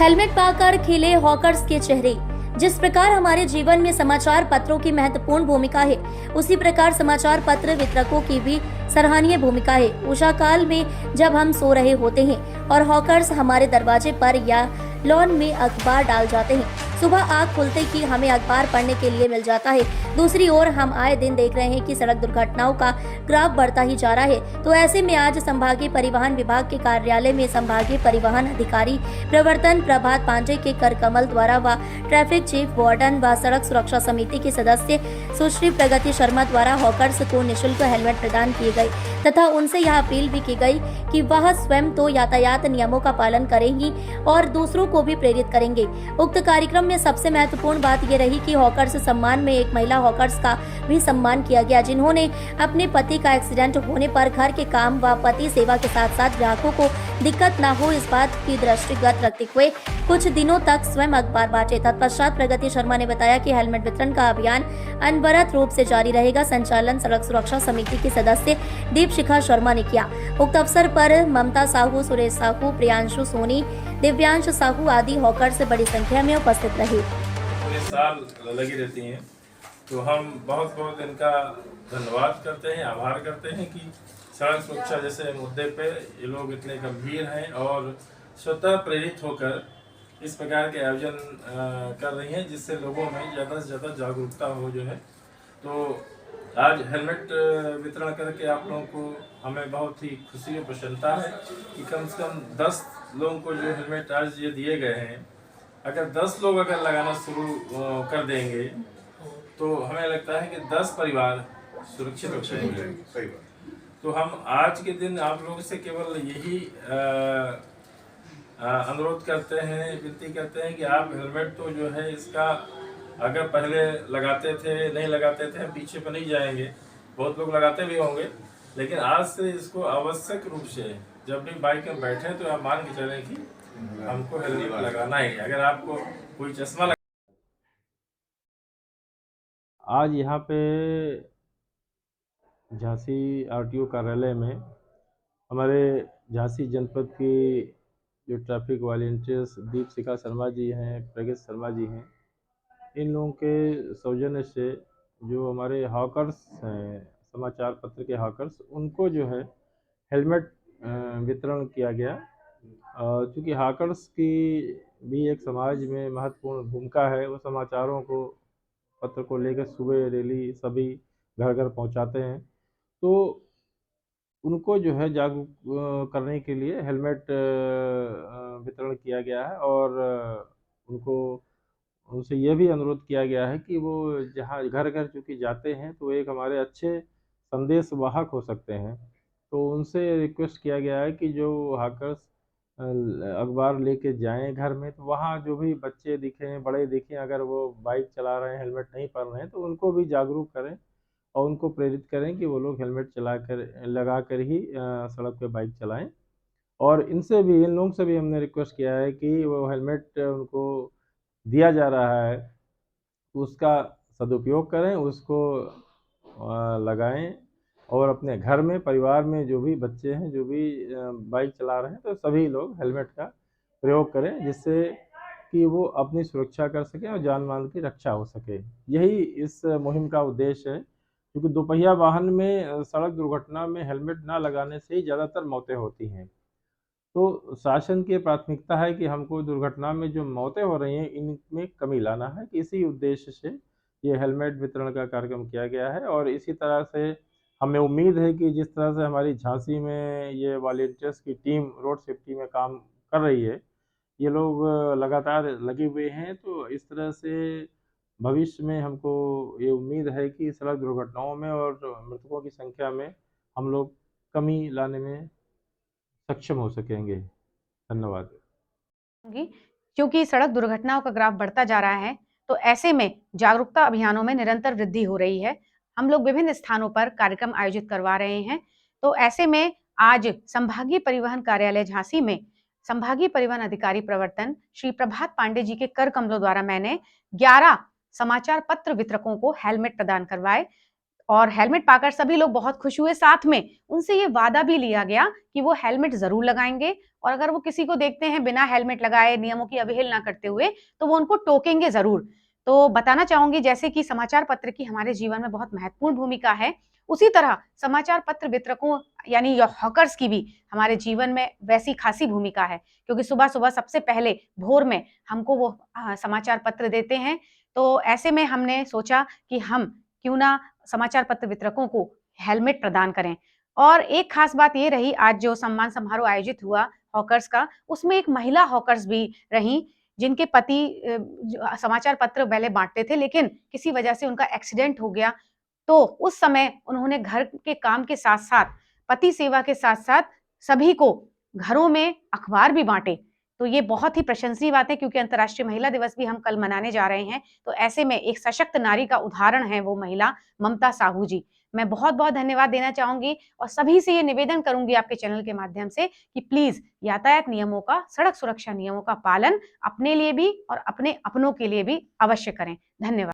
Helmet पाकर खिले hawkers के चेहरे। जिस प्रकार हमारे जीवन में समाचार पत्रों की महत्वपूर्ण भूमिका है, उसी प्रकार समाचार पत्र वितरकों की भी सराहनीय भूमिका है। उषा काल में जब हम सो रहे होते हैं और हॉकर्स हमारे दरवाजे पर या लॉन में अखबार डाल जाते हैं, सुबह आँख खुलते ही हमें अखबार पढ़ने के लिए मिल जाता है। दूसरी ओर हम आए दिन देख रहे हैं कि सड़क दुर्घटनाओं का ग्राफ बढ़ता ही जा रहा है। तो ऐसे में आज संभागीय परिवहन विभाग के कार्यालय में संभागीय परिवहन अधिकारी प्रवर्तन प्रभात पांडे के कर कमल द्वारा व ट्रैफिक चीफ वार्डन व सड़क सुरक्षा समिति के सदस्य सुश्री प्रगति शर्मा द्वारा हॉकर्स को निःशुल्क हेलमेट प्रदान किए गए तथा उनसे यह अपील भी की गई कि वह स्वयं तो यातायात नियमों का पालन करेंगी और दूसरों को भी प्रेरित करेंगे। उक्त कार्यक्रम में सबसे महत्वपूर्ण बात यह रही कि हॉकर्स सम्मान में एक महिला हॉकर्स का भी सम्मान किया गया, जिन्होंने अपने पति का एक्सीडेंट होने पर घर के काम व पति सेवा के साथ साथ ग्राहकों को दिक्कत न हो इस बात की दृष्टिगत रखते हुए कुछ दिनों तक स्वयं अखबार बांटे। तत्पश्चात प्रगति शर्मा ने बताया कि हेलमेट वितरण का अभियान अनवरत रूप से जारी रहेगा। संचालन सड़क सुरक्षा समिति के सदस्य दीपशिखा शर्मा ने किया। उक्त अवसर पर ममता साहू, सुरेश साहू, प्रियांशु सोनी, दिव्यांश साहू आदि हॉकर से बड़ी संख्या में उपस्थित रहे। पूरे साल लगी रहती हैं, तो हम बहुत बहुत इनका धन्यवाद करते हैं, आभार करते हैं कि सड़क सुरक्षा जैसे मुद्दे पे ये लोग इतने गंभीर हैं और स्वतः प्रेरित होकर इस प्रकार के आयोजन कर रही हैं, जिससे लोगों में ज़्यादा से ज़्यादा जागरूकता हो जो है। तो आज हेलमेट वितरण करके आप लोगों को हमें बहुत ही खुशी और प्रसन्नता है कि कम से कम 10 लोगों को जो हेलमेट आज ये दिए गए हैं, अगर 10 लोग अगर लगाना शुरू कर देंगे तो हमें लगता है कि 10 परिवार सुरक्षित हो जाएंगे। तो हम आज के दिन आप लोगों से केवल यही अनुरोध करते हैं, विनती करते हैं कि आप हेलमेट तो जो है इसका अगर पहले लगाते थे नहीं लगाते थे, हम पीछे पर नहीं जाएंगे, बहुत लोग लगाते भी होंगे, लेकिन आज से इसको आवश्यक रूप से जब भी बाइक में बैठे तो आप मान के चलें कि हमको हेलमेट लगाना ही। अगर आपको कोई चश्मा लगा आज यहाँ पे झांसी आरटीओ कार्यालय में हमारे झांसी जनपद की जो ट्रैफिक वॉलंटियर्स दीपशिखा शर्मा जी हैं, प्रगति शर्मा जी हैं, इन लोगों के सौजन्य से जो हमारे हॉकर्स हैं, समाचार पत्र के हॉकर्स, उनको जो है हेलमेट वितरण किया गया। क्योंकि हॉकर्स की भी एक समाज में महत्वपूर्ण भूमिका है। वो समाचारों को, पत्र को लेकर सुबह डेली सभी घर घर पहुंचाते हैं। तो उनको जो है जागरूक करने के लिए हेलमेट वितरण किया गया है और उनको उनसे यह भी अनुरोध किया गया है कि वो जहाँ घर घर चूँकि जाते हैं तो एक हमारे अच्छे संदेश वाहक हो सकते हैं। तो उनसे रिक्वेस्ट किया गया है कि जो हाकर्स अखबार लेके जाएं घर में, तो वहाँ जो भी बच्चे दिखें, बड़े दिखें, अगर वो बाइक चला रहे हैं, हेलमेट नहीं पहन रहे हैं, तो उनको भी जागरूक करें और उनको प्रेरित करें कि वो लोग हेलमेट लगा कर ही सड़क पे बाइक चलाएं। और इनसे भी, इन लोगों से भी हमने रिक्वेस्ट किया है कि वो हेलमेट उनको दिया जा रहा है तो उसका सदुपयोग करें, उसको लगाएं और अपने घर में, परिवार में जो भी बच्चे हैं, जो भी बाइक चला रहे हैं, तो सभी लोग हेलमेट का प्रयोग करें, जिससे कि वो अपनी सुरक्षा कर सकें और जान माल की रक्षा हो सके। यही इस मुहिम का उद्देश्य है, क्योंकि दोपहिया वाहन में सड़क दुर्घटना में हेलमेट ना लगाने से ही ज़्यादातर मौतें होती हैं। तो शासन की प्राथमिकता है कि हमको दुर्घटना में जो मौतें हो रही हैं, इनमें कमी लाना है। इसी उद्देश्य से ये हेलमेट वितरण का कार्यक्रम किया गया है और इसी तरह से हमें उम्मीद है कि जिस तरह से हमारी झांसी में ये वॉलंटियर्स की टीम रोड सेफ्टी में काम कर रही है, ये लोग लगातार लगे हुए हैं, तो इस तरह से भविष्य में हमको ये उम्मीद है कि सड़क दुर्घटनाओं में और मृतकों की संख्या में हम लोग कमी लाने में सक्षम हो सकेंगे। धन्यवाद। क्योंकि सड़क दुर्घटनाओं का ग्राफ बढ़ता जा रहा है, तो ऐसे में जागरूकता अभियानों में निरंतर वृद्धि हो रही है। हम लोग विभिन्न स्थानों पर कार्यक्रम आयोजित करवा रहे हैं। तो ऐसे में आज संभागीय परिवहन कार्यालय झांसी में संभागीय परिवहन अधिकारी प्रवर्तन श्री प्रभात पांडे जी के कर कमलों द्वारा मैंने 11 समाचार पत्र वितरकों को हेलमेट प्रदान करवाए और हेलमेट पाकर सभी लोग बहुत खुश हुए। साथ में उनसे ये वादा भी लिया गया कि वो हेलमेट जरूर लगाएंगे और अगर वो किसी को देखते हैं बिना हेलमेट लगाए, नियमों की अवहेलना करते हुए, तो वो उनको टोकेंगे जरूर। तो बताना चाहूंगी, जैसे कि समाचार पत्र की हमारे जीवन में बहुत महत्वपूर्ण भूमिका है, उसी तरह समाचार पत्र वितरकों यानी हॉकर्स की भी हमारे जीवन में वैसी खासी भूमिका है, क्योंकि सुबह सुबह सबसे पहले भोर में हमको वो समाचार पत्र देते हैं। तो ऐसे में हमने सोचा कि हम क्यों ना समाचार पत्र वितरकों को हेलमेट प्रदान करें। और एक खास बात ये रही, आज जो सम्मान समारोह आयोजित हुआ हॉकर्स का, उसमें एक महिला हॉकर्स भी रही, जिनके पति समाचार पत्र पहले बांटते थे, लेकिन किसी वजह से उनका एक्सीडेंट हो गया। तो उस समय उन्होंने घर के काम के साथ साथ, पति सेवा के साथ साथ सभी को घरों में अखबार भी बांटे। तो ये बहुत ही प्रशंसनीय बात है, क्योंकि अंतर्राष्ट्रीय महिला दिवस भी हम कल मनाने जा रहे हैं। तो ऐसे में एक सशक्त नारी का उदाहरण है वो महिला ममता साहू जी। मैं बहुत बहुत धन्यवाद देना चाहूंगी और सभी से ये निवेदन करूंगी आपके चैनल के माध्यम से कि प्लीज यातायात नियमों का, सड़क सुरक्षा नियमों का पालन अपने लिए भी और अपने अपनों के लिए भी अवश्य करें। धन्यवाद।